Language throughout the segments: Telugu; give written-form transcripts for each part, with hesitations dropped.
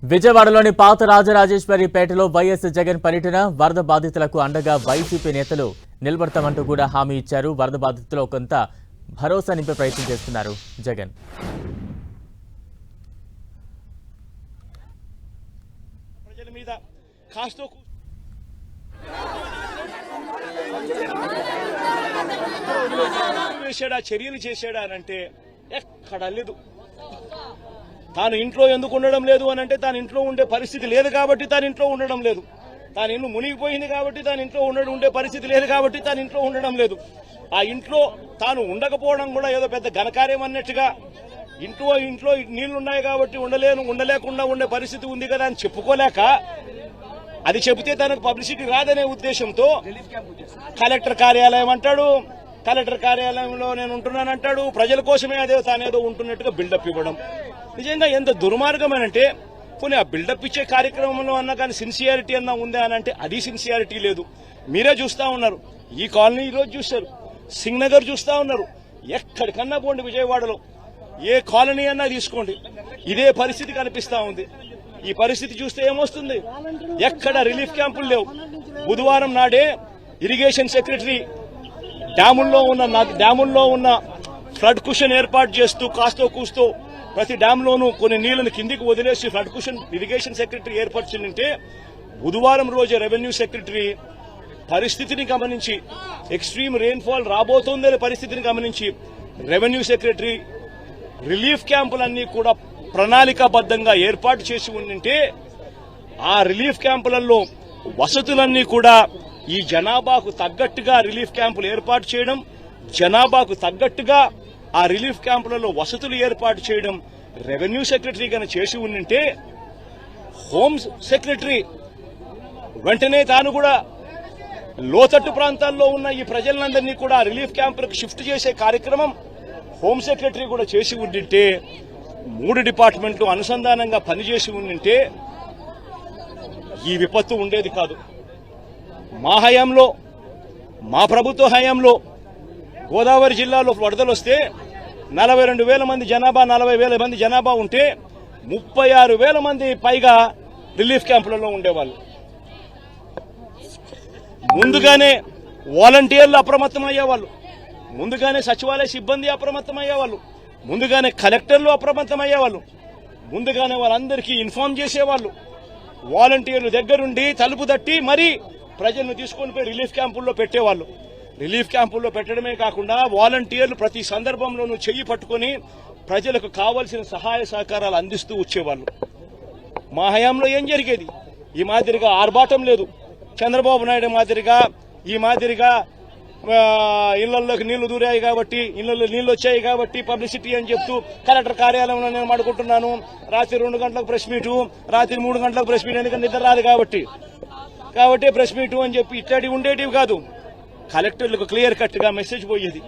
విజయవాడలోని పాత రాజరాజేశ్వరిపేటలో వైఎస్ జగన్ పర్యటన వరద బాధితులకు అండగా వైసీపీ నేతలు నిలబడతామంటూ కూడా హామీ ఇచ్చారు. వరద బాధితుల్లో కొంత భరోసా నింపే ప్రయత్నం చేస్తున్నారు జగన్. ప్రజల మీద కాస్తో వేసాడా, చర్యలు చేశాడా అనంటే ఎక్కడా లేదు. తాను ఇంట్లో ఎందుకు ఉండడం లేదు అని అంటే తాను ఇంట్లో ఉండే పరిస్థితి లేదు కాబట్టి తాను ఇంట్లో ఉండడం లేదు. తాను ఇల్లు మునిగిపోయింది కాబట్టి తాను ఇంట్లో ఉండే పరిస్థితి లేదు కాబట్టి తాను ఇంట్లో ఉండడం లేదు. ఆ ఇంట్లో తాను ఉండకపోవడం కూడా ఏదో పెద్ద ఘనకార్యం అన్నట్టుగా ఇంట్లో నీళ్లున్నాయి కాబట్టి ఉండలేకుండా ఉండే పరిస్థితి ఉంది కదా అని చెప్పుకోలేక, అది చెబితే తనకు పబ్లిసిటీ రాదనే ఉద్దేశంతో కలెక్టర్ కార్యాలయం అంటాడు, కలెక్టర్ కార్యాలయంలో నేను ఉంటున్నానంటాడు, ప్రజల కోసమే అదే తానేదో ఉంటున్నట్టుగా బిల్డప్ ఇవ్వడం నిజంగా ఎంత దుర్మార్గమేనంటే, పోనీ ఆ బిల్డప్ ఇచ్చే కార్యక్రమంలో అన్నా కానీ సిన్సియారిటీ అన్నా ఉందా అని అంటే అది సిన్సియారిటీ లేదు. మీరే చూస్తా ఉన్నారు, ఈ కాలనీ ఈరోజు చూస్తారు, సింగ్ నగర్ చూస్తా ఉన్నారు, ఎక్కడికన్నా పోండి విజయవాడలో ఏ కాలనీ అన్నా తీసుకోండి ఇదే పరిస్థితి కనిపిస్తా ఉంది. ఈ పరిస్థితి చూస్తే ఏమొస్తుంది, ఎక్కడ రిలీఫ్ క్యాంపులు లేవు. బుధవారం నాడే ఇరిగేషన్ సెక్రటరీ డ్యాముల్లో ఉన్న ఫ్లడ్ కుషన్ ఏర్పాటు చేస్తూ కాస్తో కూస్తూ ప్రతి డ్యాంలోనూ కొన్ని నీళ్లను కిందికి వదిలేసి ఫ్లడ్ కుషన్ ఇరిగేషన్ సెక్రటరీ ఏర్పరిచిందంటే, బుధవారం రోజు రెవెన్యూ సెక్రటరీ పరిస్థితిని గమనించి, ఎక్స్ట్రీమ్ రెయిన్ఫాల్ రాబోతోందనే పరిస్థితిని గమనించి రెవెన్యూ సెక్రటరీ రిలీఫ్ క్యాంపులన్నీ కూడా ప్రణాళికాబద్దంగా ఏర్పాటు చేసి ఉండింటే, ఆ రిలీఫ్ క్యాంపులలో వసతులన్నీ కూడా ఈ జనాభాకు తగ్గట్టుగా రిలీఫ్ క్యాంపులు ఏర్పాటు చేయడం, జనాభాకు తగ్గట్టుగా ఆ రిలీఫ్ క్యాంపులలో వసతులు ఏర్పాటు చేయడం రెవెన్యూ సెక్రటరీ గాని చేసి ఉండింటే, హోమ్ సెక్రటరీ వెంటనే తాను కూడా లోతట్టు ప్రాంతాల్లో ఉన్న ఈ ప్రజలందరినీ కూడా రిలీఫ్ క్యాంపులకు షిఫ్ట్ చేసే కార్యక్రమం హోమ్ సెక్రటరీ కూడా చేసి ఉండింటే, 3 డిపార్ట్మెంట్లు అనుసంధానంగా పనిచేసి ఉండింటే ఈ విపత్తు ఉండేది కాదు. మా హయాంలో, మా ప్రభుత్వ హయాంలో గోదావరి జిల్లాలో వరదలు వస్తే 42,000 మంది జనాభా, 40,000 మంది జనాభా ఉంటే 36,000 మంది పైగా రిలీఫ్ క్యాంపులలో ఉండేవాళ్ళు. ముందుగానే వాలంటీర్లు అప్రమత్తమయ్యేవాళ్ళు, ముందుగానే సచివాలయ సిబ్బంది అప్రమత్తమయ్యేవాళ్ళు, ముందుగానే కలెక్టర్లు అప్రమత్తమయ్యేవాళ్ళు, ముందుగానే వాళ్ళందరికీ ఇన్ఫార్మ్ చేసేవాళ్ళు. వాలంటీర్లు దగ్గరుండి తలుపు తట్టి మరీ ప్రజలను తీసుకొని పోయి రిలీఫ్ క్యాంపుల్లో పెట్టేవాళ్ళు. రిలీఫ్ క్యాంపుల్లో పెట్టడమే కాకుండా వాలంటీర్లు ప్రతి సందర్భంలోనూ చెయ్యి పట్టుకుని ప్రజలకు కావలసిన సహాయ సహకారాలు అందిస్తూ వచ్చేవాళ్ళు. మా హయాంలో ఏం జరిగేది, ఈ మాదిరిగా ఆర్భాటం లేదు. చంద్రబాబు నాయుడు మాదిరిగా ఈ మాదిరిగా ఇళ్లలోకి నీళ్లు దూరాయి కాబట్టి, ఇళ్లలో నీళ్లు వచ్చాయి కాబట్టి పబ్లిసిటీ అని చెప్తూ కలెక్టర్ కార్యాలయంలో నేను పడుకుంటున్నాను, రాత్రి 2 గంటలకు ప్రెస్ మీటు, రాత్రి 3 గంటలకు ప్రెస్ మీట్, ఎందుకంటే నిద్ర రాదు కాబట్టి ప్రెస్ మీటు అని చెప్పి ఇట్లాంటివి ఉండేటివి కాదు. కలెక్టర్లకు క్లియర్ కట్ గా మెసేజ్ పోయేది,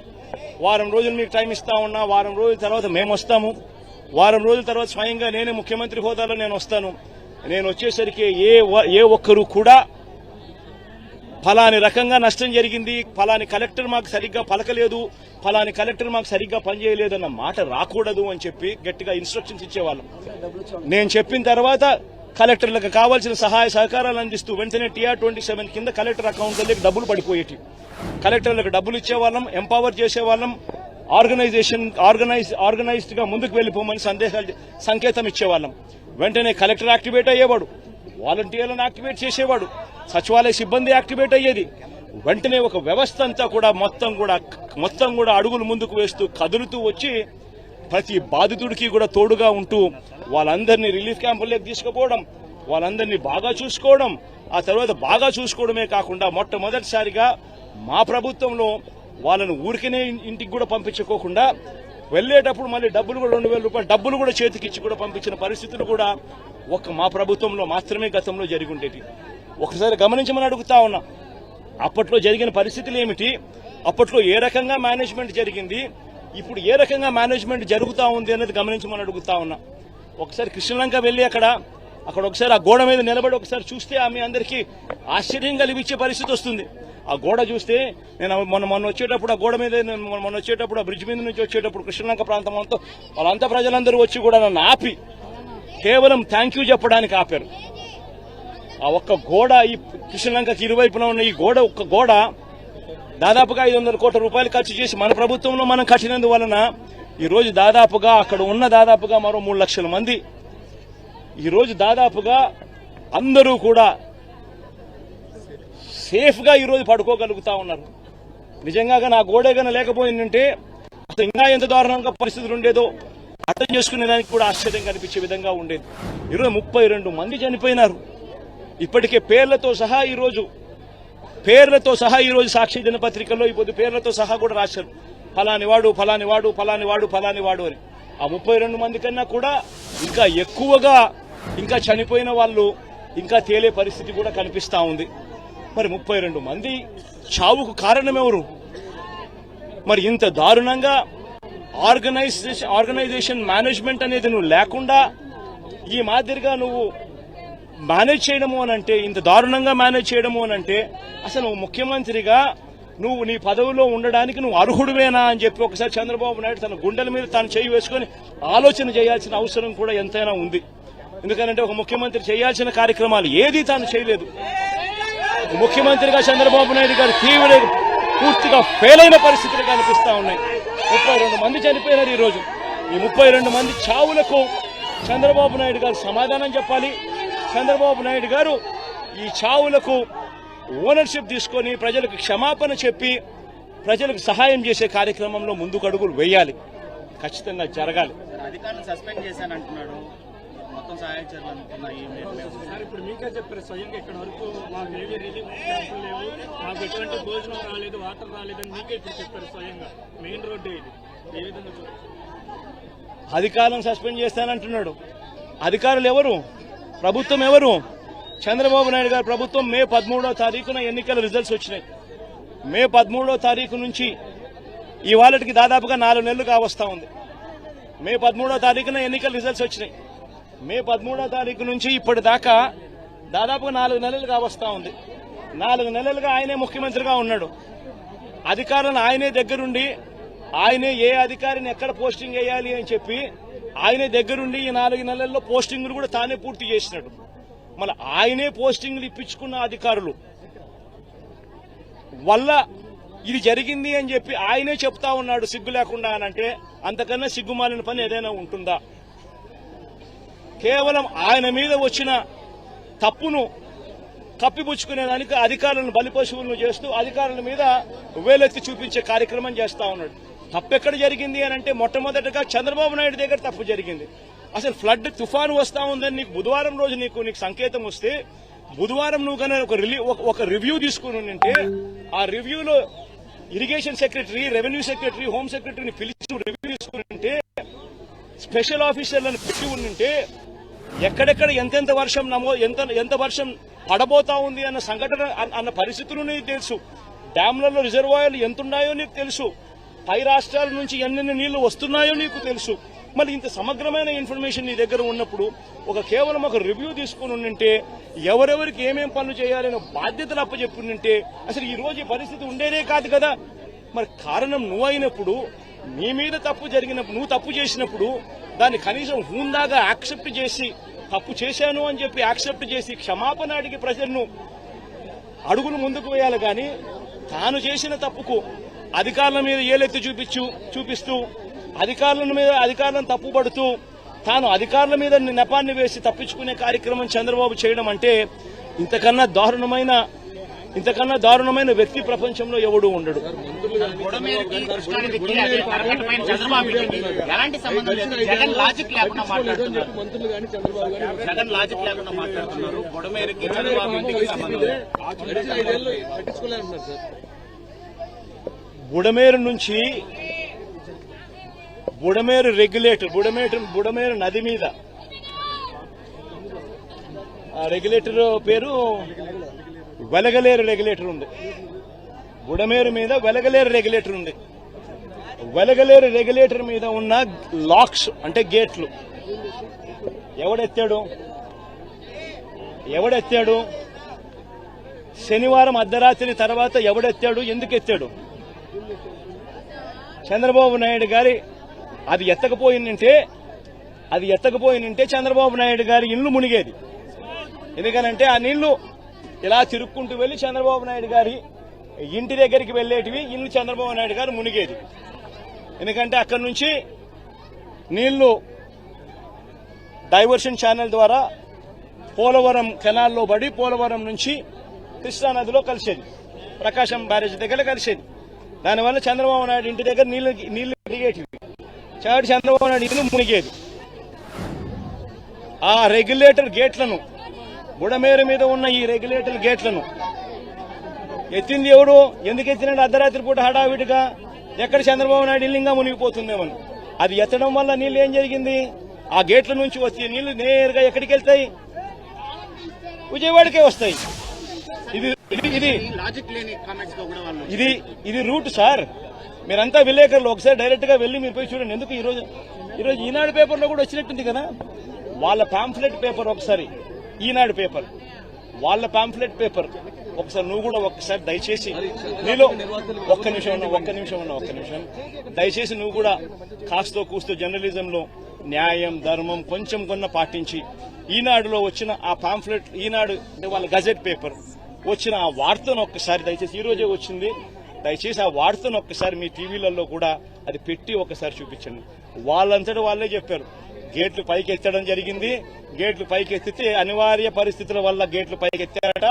వారం రోజులు మీకు టైం ఇస్తా ఉన్నా, వారం రోజుల తర్వాత మేము వస్తాము, వారం రోజుల తర్వాత స్వయంగా నేనే ముఖ్యమంత్రి హోదాలో నేను వస్తాను, నేను వచ్చేసరికి ఏ ఒక్కరు కూడా ఫలాని రకంగా నష్టం జరిగింది, ఫలాని కలెక్టర్ మాకు సరిగ్గా పలకలేదు, ఫలాని కలెక్టర్ మాకు సరిగ్గా పనిచేయలేదన్న మాట రాకూడదు అని చెప్పి గట్టిగా ఇన్స్ట్రక్షన్స్ ఇచ్చేవాళ్ళం. నేను చెప్పిన తర్వాత కలెక్టర్లకు కావాల్సిన సహాయ సహకారాలు అందిస్తూ వెంటనే TR-27 కింద కలెక్టర్ అకౌంట్లోకి డబ్బులు పడిపోయేటి. కలెక్టర్లకు డబ్బులు ఇచ్చేవాళ్ళం, ఎంపవర్ చేసేవాళ్ళం, ఆర్గనైజ్డ్ గా ముందుకు వెళ్లిపోమని సంకేతం ఇచ్చేవాళ్ళం. వెంటనే కలెక్టర్ యాక్టివేట్ అయ్యేవాడు, వాలంటీర్లను యాక్టివేట్ చేసేవాడు, సచివాలయ సిబ్బంది యాక్టివేట్ అయ్యేది. వెంటనే ఒక వ్యవస్థ అంతా కూడా మొత్తం కూడా అడుగులు ముందుకు వేస్తూ కదులుతూ వచ్చి ప్రతి బాధితుడికి కూడా తోడుగా ఉంటూ వాళ్ళందరినీ రిలీఫ్ క్యాంపుల్లోకి తీసుకుపోవడం, వాళ్ళందరినీ బాగా చూసుకోవడం, ఆ తర్వాత బాగా చూసుకోవడమే కాకుండా మొట్టమొదటిసారిగా మా ప్రభుత్వంలో వాళ్ళను ఊరికనే ఇంటికి కూడా పంపించుకోకుండా వెళ్లేటప్పుడు మళ్ళీ డబ్బులు కూడా 2,000 రూపాయలు డబ్బులు కూడా చేతికిచ్చి కూడా పంపించిన పరిస్థితులు కూడా మా ప్రభుత్వంలో మాత్రమే గతంలో జరిగి ఉండేది. ఒకసారి గమనించమని అడుగుతా ఉన్నా, అప్పట్లో జరిగిన పరిస్థితులు ఏమిటి, అప్పట్లో ఏ రకంగా మేనేజ్మెంట్ జరిగింది, ఇప్పుడు ఏ రకంగా మేనేజ్మెంట్ జరుగుతా ఉంది అనేది గమనించమని అడుగుతా ఉన్నా. ఒకసారి కృష్ణలంక వెళ్లి అక్కడ ఒకసారి ఆ గోడ మీద నిలబడి ఒకసారి చూస్తే మీ అందరికీ ఆశ్చర్యం కలిగించే పరిస్థితి వస్తుంది. ఆ గోడ చూస్తే నేను మొన్న వచ్చేటప్పుడు ఆ గోడ మీద ఆ బ్రిడ్జ్ మీద నుంచి వచ్చేటప్పుడు కృష్ణలంక ప్రాంతం వాళ్ళంతా ప్రజలందరూ వచ్చి కూడా నన్ను ఆపి కేవలం థ్యాంక్ యూ చెప్పడానికి ఆపారు. ఆ ఒక్క గోడ, ఈ కృష్ణలంకకి ఇరువైపున ఉన్న ఈ గోడ, ఒక్క గోడ దాదాపుగా 500 కోట్ల రూపాయలు ఖర్చు చేసి మన ప్రభుత్వంలో మనం కట్టినందువలన ఈరోజు దాదాపుగా అక్కడ ఉన్న దాదాపుగా మరో 3 లక్షల మంది ఈరోజు దాదాపుగా అందరూ కూడా సేఫ్గా ఈరోజు పడుకోగలుగుతా ఉన్నారు. నిజంగా నా గోడేగానే లేకపోయిందంటే అసలు ఇంకా ఎంత దారుణంగా పరిస్థితులు ఉండేదో అర్థం చేసుకునేదానికి కూడా ఆశ్చర్యం కనిపించే విధంగా ఉండేది. ఈరోజు 32 మంది చనిపోయినారు. ఇప్పటికే పేర్లతో సహా ఈరోజు సాక్షి దినపత్రికల్లో ఇప్పుడు పేర్లతో సహా కూడా రాశారు, ఫలానివాడు ఫలానివాడు ఫలానివాడు ఫలానివాడు అని. ఆ 32 మంది కన్నా కూడా ఇంకా ఎక్కువగా ఇంకా చనిపోయిన వాళ్ళు ఇంకా తేలే పరిస్థితి కూడా కనిపిస్తా ఉంది. మరి 32 మంది చావుకు కారణం ఎవరు? మరి ఇంత దారుణంగా ఆర్గనైజేషన్ మేనేజ్మెంట్ అనేది నువ్వు లేకుండా ఈ మాదిరిగా నువ్వు మేనేజ్ చేయడము అనంటే, ఇంత దారుణంగా మేనేజ్ చేయడము అనంటే అసలు ముఖ్యమంత్రిగా నువ్వు నీ పదవిలో ఉండడానికి నువ్వు అర్హుడువేనా అని చెప్పి ఒకసారి చంద్రబాబు నాయుడు తన గుండెల మీద తాను చేయి వేసుకొని ఆలోచన చేయాల్సిన అవసరం కూడా ఎంతైనా ఉంది. ఎందుకంటే ఒక ముఖ్యమంత్రి చేయాల్సిన కార్యక్రమాలు ఏదీ తాను చేయలేదు. ముఖ్యమంత్రిగా చంద్రబాబు నాయుడు గారు పూర్తిగా ఫెయిల్ అయిన పరిస్థితులు కనిపిస్తా ఉన్నాయి. 32 మంది చనిపోయినారు ఈరోజు. ఈ 32 మంది చావులకు చంద్రబాబు నాయుడు గారు సమాధానం చెప్పాలి. చంద్రబాబు నాయుడు గారు ఈ చావులకు ఓనర్షిప్ తీసుకొని ప్రజలకు క్షమాపణ చెప్పి ప్రజలకు సహాయం చేసే కార్యక్రమంలో ముందుకు అడుగులు వేయాలి. ఖచ్చితంగా జరగాలి. అధికారులను సస్పెండ్ చేశానంటున్నాడు. మొత్తం సహాయ చర్యలు అనుకున్నాయి. ఇప్పుడు మీకే చెప్పారు స్వయంగా ఇక్కడ వరకు మాకు ఏవి రిలీఫ్ క్యాంపులు లేవు, మాకు ఎటువంటి భోజనం రాలేదు, వాటర్ రాలేదని మీకే ఇప్పుడు చెప్పారు స్వయంగా. మెయిన్ రోడ్డు ఇది. ఏ విధంగా అధికారులను సస్పెండ్ చేస్తానంటున్నాడు. అధికారులు ఎవరు? ప్రభుత్వం ఎవరు? చంద్రబాబు నాయుడు గారు ప్రభుత్వం. మే 13వ తారీఖున ఎన్నికల రిజల్ట్స్ వచ్చినాయి. మే 13వ తారీఖు నుంచి ఇవాళకి దాదాపుగా 4 నెలలు కావస్తా ఉంది. మే 13వ తారీఖున ఎన్నికల రిజల్ట్స్ వచ్చినాయి. మే 13వ తారీఖు నుంచి ఇప్పటిదాకా దాదాపుగా 4 నెలలు కావస్తా ఉంది. 4 నెలలుగా ఆయనే ముఖ్యమంత్రిగా ఉన్నాడు. అధికారులను ఆయనే దగ్గరుండి, ఆయనే ఏ అధికారిని ఎక్కడ పోస్టింగ్ వేయాలి అని చెప్పి ఆయనే దగ్గరుండి ఈ 4 నెలల్లో పోస్టింగ్లు కూడా తానే పూర్తి చేసినాడు. మళ్ళీ ఆయనే పోస్టింగ్లు ఇప్పించుకున్న అధికారులు వల్ల ఇది జరిగింది అని చెప్పి ఆయనే చెప్తా ఉన్నాడు సిగ్గు లేకుండా అనంటే అంతకన్నా సిగ్గుమాలిన పని ఏదైనా ఉంటుందా? కేవలం ఆయన మీద వచ్చిన తప్పును కప్పిపుచ్చుకునేదానికి అధికారులను బలిపశువులను చేస్తూ అధికారుల మీద వేలెత్తి చూపించే కార్యక్రమం చేస్తా ఉన్నాడు. తప్పెక్కడ జరిగింది అని అంటే మొట్టమొదటిగా చంద్రబాబు నాయుడు దగ్గర తప్పు జరిగింది. అసలు ఫ్లడ్ తుఫాను వస్తా ఉందని నీకు బుధవారం రోజు నీకు సంకేతం వస్తే బుధవారం నువ్వు కానీ ఒక రివ్యూ తీసుకుని ఉంటే ఆ రివ్యూలో irrigation secretary, revenue secretary, home సెక్రటరీని పిలిచి రివ్యూ తీసుకుని ఉంటే, స్పెషల్ ఆఫీసర్లను పెట్టి ఉంటే ఎక్కడెక్కడ ఎంతెంత వర్షం ఎంత వర్షం పడబోతా ఉంది అన్న సంఘటన అన్న పరిస్థితులు నీకు తెలుసు. డ్యాంలలో రిజర్వాయర్లు ఎంతున్నాయో నీకు తెలుసు. పై రాష్ట్రాల నుంచి ఎన్నెన్ని నీళ్లు వస్తున్నాయో నీకు తెలుసు. మరి ఇంత సమగ్రమైన ఇన్ఫర్మేషన్ నీ దగ్గర ఉన్నప్పుడు కేవలం ఒక రివ్యూ తీసుకుని ఉంటే ఎవరెవరికి ఏమేం పనులు చేయాలనే బాధ్యతలు అప్పచెప్పుంటే అసలు ఈ రోజు ఈ పరిస్థితి ఉండేదే కాదు కదా. మరి కారణం నువ్వు అయినప్పుడు, నీ మీద తప్పు జరిగినప్పుడు, నువ్వు తప్పు చేసినప్పుడు దాన్ని కనీసం హూందాగా యాక్సెప్ట్ చేసి తప్పు చేశాను అని చెప్పి యాక్సెప్ట్ చేసి క్షమాపణ అడిగి ప్రజలను అడుగులు ముందుకు వేయాలి. కానీ తాను చేసిన తప్పుకు అధికారుల మీద ఏలెత్తి చూపిస్తూ అధికారులను తప్పుపడుతూ తాను అధికారుల మీద నెపాన్ని వేసి తప్పించుకునే కార్యక్రమం చంద్రబాబు చేయడం అంటే ఇంతకన్నా దారుణమైన వ్యక్తి ప్రపంచంలో ఎవడూ ఉండడు. బుడమేరు నుంచి బుడమేరు నది మీద ఆ రెగ్యులేటర్ పేరు వెలగలేరు రెగ్యులేటర్ ఉంది. బుడమేరు మీద వెలగలేరు రెగ్యులేటర్ ఉంది. వెలగలేరు రెగ్యులేటర్ మీద ఉన్న లాక్స్ అంటే గేట్లు ఎవడెత్తాడు? శనివారం అర్ధరాత్రి తర్వాత ఎవడెత్తాడు? ఎందుకు ఎత్తాడు? చంద్రబాబు నాయుడు గారి అది ఎత్తకపోయిందంటే అది ఎత్తకపోయినంటే చంద్రబాబు నాయుడు గారి ఇల్లు మునిగేది. ఎందుకనంటే ఆ నీళ్లు ఇలా తిరుక్కుంటూ వెళ్లి చంద్రబాబు నాయుడు గారి ఇంటి దగ్గరికి వెళ్లేటివి, ఇల్లు చంద్రబాబు నాయుడు గారు మునిగేది. ఎందుకంటే అక్కడి నుంచి నీళ్లు డైవర్షన్ ఛానల్ ద్వారా పోలవరం కెనాల్లో పడి పోలవరం నుంచి కృష్ణానదిలో కలిసేది, ప్రకాశం బ్యారేజ్ దగ్గర కలిసేది. దానివల్ల చంద్రబాబు నాయుడు ఇంటి దగ్గర నీళ్లు దిగేటివి, కాబట్టి చంద్రబాబు నాయుడు ఇల్లు మునిగేది. ఆ రెగ్యులేటర్ గేట్లను, బుడమేరు మీద ఉన్న ఈ రెగ్యులేటర్ గేట్లను ఎత్తింది ఎవడు? ఎందుకు ఎత్తినాడు? అర్ధరాత్రి పూట హడావిడిగా ఎక్కడ చంద్రబాబు నాయుడు ఇల్లు ఇంకా మునిగిపోతుందేమని. అది ఎత్తడం వల్ల నీళ్లు ఏం జరిగింది? ఆ గేట్ల నుంచి వచ్చే నీళ్లు నేరుగా ఎక్కడికి వెళ్తాయి? విజయవాడకే వస్తాయి. ఇది ఇది లాజిక్ లేని కామెంట్స్ తో కూడా వాళ్ళు ఇది రూట్ సార్. మీరంతా విలేకరులు ఒకసారి డైరెక్ట్ గా వెళ్లి మీరు పోయి చూడండి. ఎందుకు ఈరోజు ఈనాడు పేపర్లో కూడా వచ్చినట్టుంది కదా వాళ్ళ పాంఫ్లెట్ పేపర్. ఒకసారి ఈనాడు పేపర్, వాళ్ళ పాంఫ్లెట్ పేపర్ ఒకసారి నువ్వు కూడా ఒక్కసారి దయచేసి నీలో ఒక్క నిమిషం దయచేసి నువ్వు కూడా కాస్తో కూస్తో జర్నలిజంలో న్యాయం ధర్మం కొంచెం కొన్న పాటించి ఈనాడులో వచ్చిన ఆ పాంఫ్లెట్, ఈనాడు అంటే వాళ్ళ గజెట్ పేపర్ వచ్చిన ఆ వార్తను ఒక్కసారి దయచేసి, ఈ రోజే వచ్చింది, దయచేసి ఆ వార్తను ఒక్కసారి మీ టీవీలలో కూడా అది పెట్టి ఒకసారి చూపించండి. వాళ్ళంతటా వాళ్ళే చెప్పారు గేట్లు పైకి ఎత్తడం జరిగింది. గేట్లు పైకి ఎత్తితే అనివార్య పరిస్థితుల వల్ల గేట్లు పైకి ఎత్తారట,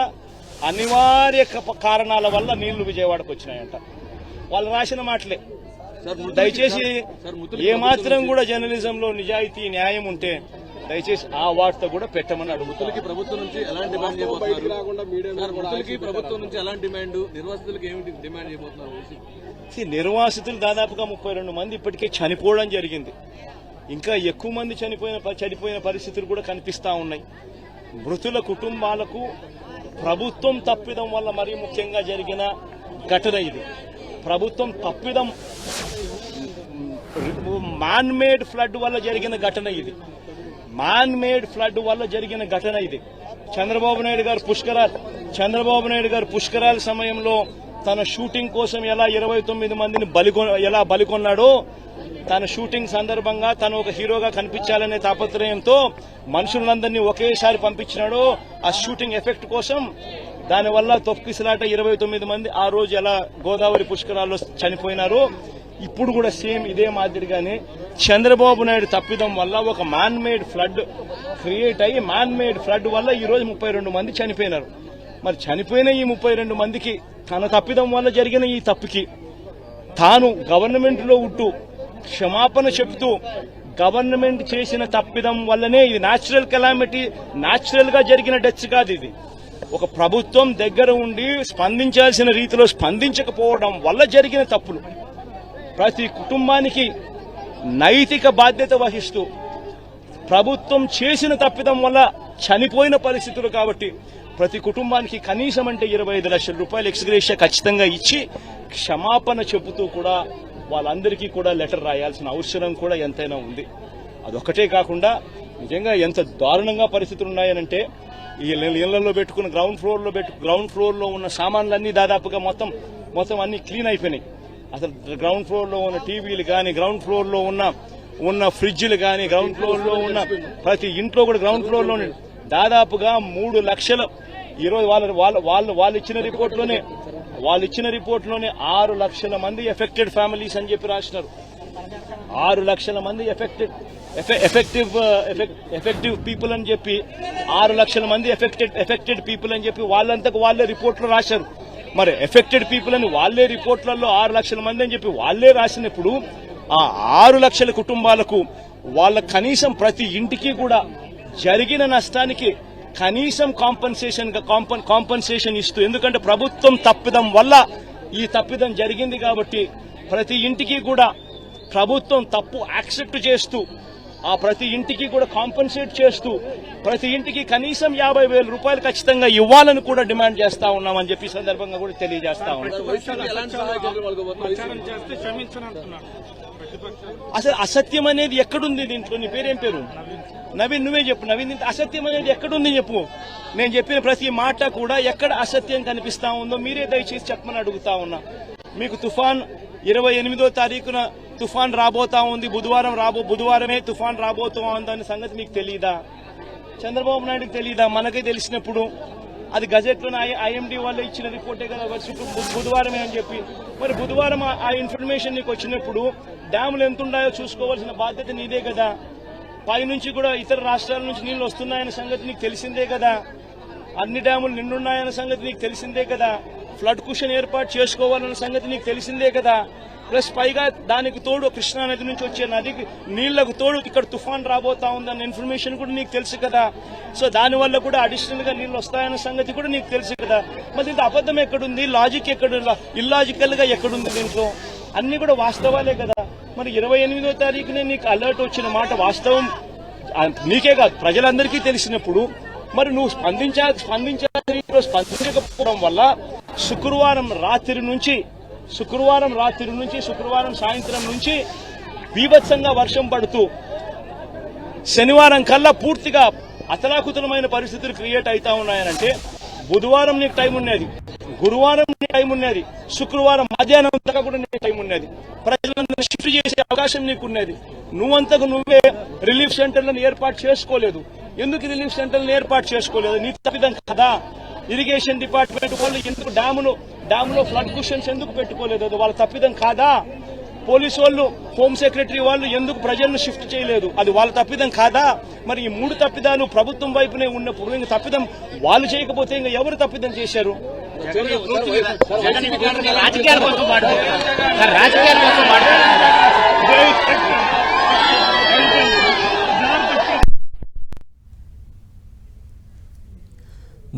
అనివార్య కారణాల వల్ల నీళ్లు విజయవాడకు వచ్చినాయంట. వాళ్ళు రాసిన మాటలే. దయచేసి ఏమాత్రం కూడా జర్నలిజంలో నిజాయితీ న్యాయం ఉంటే దయచేసి ఆ వార్త కూడా పెట్టమని అడుగుతుంది. ప్రభుత్వం నుంచి ఎలాంటి డిమాండ్ చేయబోతున్నారు? ప్రభుత్వం నుంచి ఎలాంటి డిమాండ్, నిర్వాసితులకు ఏమిటి డిమాండ్ చేయబోతున్నారు? నిర్వాసితులు దాదాపుగా 32 మంది ఇప్పటికే చనిపోవడం జరిగింది. ఇంకా ఎక్కువ మంది చనిపోయిన పరిస్థితులు కూడా కనిపిస్తా ఉన్నాయి. మృతుల కుటుంబాలకు ప్రభుత్వం తప్పిదం వల్ల మరీ ముఖ్యంగా జరిగిన ఘటన ఇది. ప్రభుత్వం తప్పిదం, మ్యాన్ మేడ్ ఫ్లడ్ వల్ల జరిగిన ఘటన ఇది. మ్యాన్ మేడ్ ఫ్లడ్ వల్ల జరిగిన ఘటన ఇది. చంద్రబాబు నాయుడు గారు పుష్కరాల సమయంలో తన షూటింగ్ కోసం ఎలా 29 మందిని బలికొన్నాడో, తన షూటింగ్ సందర్భంగా తను ఒక హీరోగా కనిపించాలనే తాపత్రయంతో మనుషులందరినీ ఒకేసారి పంపించినాడో ఆ షూటింగ్ ఎఫెక్ట్ కోసం. దానివల్ల తొక్కిసలాట 29 మంది ఆ రోజు ఎలా గోదావరి పుష్కరాల్లో చనిపోయినారో, ఇప్పుడు కూడా సేమ్ ఇదే మాదిరిగానే చంద్రబాబు నాయుడు తప్పిదం వల్ల ఒక మ్యాన్ మేడ్ ఫ్లడ్ క్రియేట్ అయ్యి, మ్యాన్ మేడ్ ఫ్లడ్ వల్ల ఈ రోజు 32 మంది చనిపోయినారు. మరి చనిపోయిన ఈ 32 మందికి తన తప్పిదం వల్ల జరిగిన ఈ తప్పుకి తాను గవర్నమెంట్ లో ఉంటూ క్షమాపణ చెప్తూ, గవర్నమెంట్ చేసిన తప్పిదం వల్లనే ఇది న్యాచురల్ కెలామిటీ, న్యాచురల్ గా జరిగిన డెత్స్ కాదు. ఇది ఒక ప్రభుత్వం దగ్గర ఉండి స్పందించాల్సిన రీతిలో స్పందించకపోవడం వల్ల జరిగిన తప్పులు. ప్రతి కుటుంబానికి నైతిక బాధ్యత వహిస్తూ ప్రభుత్వం చేసిన తప్పిదం వల్ల చనిపోయిన పరిస్థితులు కాబట్టి ప్రతి కుటుంబానికి కనీసం అంటే 25 లక్షల రూపాయలు ఎక్స్గ్రేషియా ఖచ్చితంగా ఇచ్చి క్షమాపణ చెబుతూ కూడా వాళ్ళందరికీ కూడా లెటర్ రాయాల్సిన అవసరం కూడా ఎంతైనా ఉంది. అదొక్కటే కాకుండా నిజంగా ఎంత దారుణంగా పరిస్థితులు ఉన్నాయనంటే ఈ ఇళ్లలో పెట్టుకున్న గ్రౌండ్ ఫ్లోర్ లో ఉన్న సామాన్లన్నీ దాదాపుగా మొత్తం అన్ని క్లీన్ అయిపోయినాయి. అసలు గ్రౌండ్ ఫ్లోర్ లో ఉన్న టీవీలు కానీ, గ్రౌండ్ ఫ్లోర్ లో ఉన్న ఫ్రిడ్జ్లు కానీ, గ్రౌండ్ ఫ్లోర్ లో ఉన్న ప్రతి ఇంట్లో కూడా గ్రౌండ్ ఫ్లోర్ లో దాదాపుగా 3 లక్షల, ఈరోజు వాళ్ళు ఇచ్చిన రిపోర్ట్ లోనే 6 లక్షల మంది ఎఫెక్టెడ్ ఫ్యామిలీస్ అని చెప్పి రాసినారు. 6 లక్షల మంది ఎఫెక్టివ్ పీపుల్ అని చెప్పి 6 లక్షల మంది ఎఫెక్టెడ్ పీపుల్ అని చెప్పి వాళ్ళంతకు వాళ్ళే రిపోర్ట్ లో రాశారు. మరి ఎఫెక్టెడ్ పీపుల్ అని వాళ్ళే రిపోర్ట్లలో 6 లక్షల మంది అని చెప్పి వాళ్ళే రాసినప్పుడు ఆ 6 లక్షల కుటుంబాలకు వాళ్ళ కనీసం ప్రతి ఇంటికి కూడా జరిగిన నష్టానికి కనీసం కాంపన్సేషన్ ఇస్తూ, ఎందుకంటే ప్రభుత్వం తప్పిదం వల్ల ఈ తప్పిదం జరిగింది కాబట్టి ప్రతి ఇంటికి కూడా ప్రభుత్వం తప్పు యాక్సెప్ట్ చేస్తూ ఆ ప్రతి ఇంటికి కూడా కాంపన్సేట్ చేస్తూ ప్రతి ఇంటికి కనీసం 50,000 రూపాయలు ఖచ్చితంగా ఇవ్వాలని కూడా డిమాండ్ చేస్తా ఉన్నామని చెప్పి సందర్భంగా కూడా తెలియజేస్తా ఉన్నాం. అసలు అసత్యం అనేది ఎక్కడుంది దీంట్లో? నీ పేరేం పేరు? నవీన్, నువ్వే చెప్పు. నవీన్, అసత్యం అనేది ఎక్కడుంది చెప్పు. నేను చెప్పిన ప్రతి మాట కూడా ఎక్కడ అసత్యం కనిపిస్తా ఉందో మీరే దయచేసి చెప్పమని అడుగుతా ఉన్నా. మీకు తుఫాన్ 28వ తారీఖున తుఫాన్ రాబోతా ఉంది, బుధవారమే తుఫాన్ రాబోతా ఉంది అనే సంగతి మీకు తెలియదా? చంద్రబాబు నాయుడుకి తెలియదా? మనకే తెలిసినప్పుడు అది గజెట్లోనే ఐఎండీ వాళ్ళు ఇచ్చిన రిపోర్టే కదా బుధవారమే అని చెప్పి. మరి బుధవారం ఆ ఇన్ఫర్మేషన్ నీకు వచ్చినప్పుడు డ్యాములు ఎంత ఉన్నాయో చూసుకోవాల్సిన బాధ్యత నీదే కదా. పైనుంచి కూడా ఇతర రాష్ట్రాల నుంచి నీళ్లు వస్తున్నాయన్న సంగతి నీకు తెలిసిందే కదా. అన్ని డ్యాములు నిండున్నాయన్న సంగతి నీకు తెలిసిందే కదా. ఫ్లడ్ కుషన్ ఏర్పాటు చేసుకోవాలన్న సంగతి నీకు తెలిసిందే కదా. ప్లస్ పైగా దానికి తోడు కృష్ణా నది నుంచి వచ్చే నదికి నీళ్లకు తోడు ఇక్కడ తుఫాన్ రాబోతా ఉందన్న ఇన్ఫర్మేషన్ కూడా నీకు తెలుసు కదా. సో దానివల్ల కూడా అడిషనల్ గా నీళ్లు వస్తాయన్న సంగతి కూడా నీకు తెలుసు కదా. మరి ఇది అబద్ధం ఎక్కడుంది, లాజిక్ ఎక్కడ, ఇల్లాజికల్ గా ఎక్కడుంది దీంట్లో? అన్ని కూడా వాస్తవాలే కదా. మరి 28వ తారీఖునే నీకు అలర్ట్ వచ్చిన మాట వాస్తవం నీకే కాదు ప్రజలందరికీ తెలిసినప్పుడు మరి నువ్వు స్పందించకపోవడం వల్ల శుక్రవారం రాత్రి నుంచి శుక్రవారం సాయంత్రం నుంచి బీభత్సంగా వర్షం పడుతూ శనివారం కల్లా పూర్తిగా అతలాకుతలమైన పరిస్థితులు క్రియేట్ అవుతా ఉన్నాయనంటే బుధవారం నీకు టైం ఉన్నది, గురువారం నీకు టైం ఉన్నది, శుక్రవారం మధ్యాహ్నం దాకా కూడా నీకు టైం ఉన్నది. ప్రజలందరూ షిఫ్ట్ చేసే అవకాశం నీకున్నది. నువ్వంతకు నువ్వే రిలీఫ్ సెంటర్లను ఏర్పాటు చేసుకోలేదు. ఎందుకు రిలీఫ్ సెంటర్లను ఏర్పాటు చేసుకోలేదు? నీ తప్పిదం కదా. ఇరిగేషన్ డిపార్ట్మెంట్ వాళ్ళు ఎందుకు డ్యాములో ఫ్లడ్ కుషన్స్ ఎందుకు పెట్టుకోలేదు? అది వాళ్ళ తప్పిదం కాదా? పోలీసు వాళ్ళు, హోమ్ సెక్రటరీ వాళ్ళు ఎందుకు ప్రజలను షిఫ్ట్ చేయలేదు? అది వాళ్ళ తప్పిదం కాదా? మరి ఈ 3 తప్పిదాలు ప్రభుత్వం వైపునే ఉన్నప్పుడు ఇంకా తప్పిదం వాళ్ళు చేయకపోతే ఇంకా ఎవరు తప్పిదం చేశారు? రాజకీయాల కోసం మాట్లాడారు.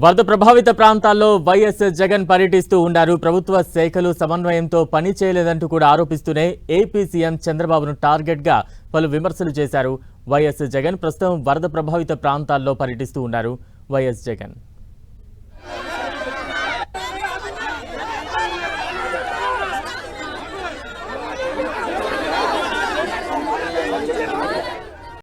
వరద ప్రభావిత ప్రాంతాల్లో వైఎస్ జగన్ పర్యటిస్తూ ఉన్నారు. ప్రభుత్వ శాఖలు సమన్వయంతో పని చేయలేదంటూ కూడా ఆరోపిస్తూనే ఏపీ సీఎం చంద్రబాబును టార్గెట్ గా పలు విమర్శలు చేశారు. వైఎస్ జగన్ ప్రస్తుతం వరద ప్రభావిత ప్రాంతాల్లో పర్యటిస్తూ ఉన్నారు. వైఎస్ జగన్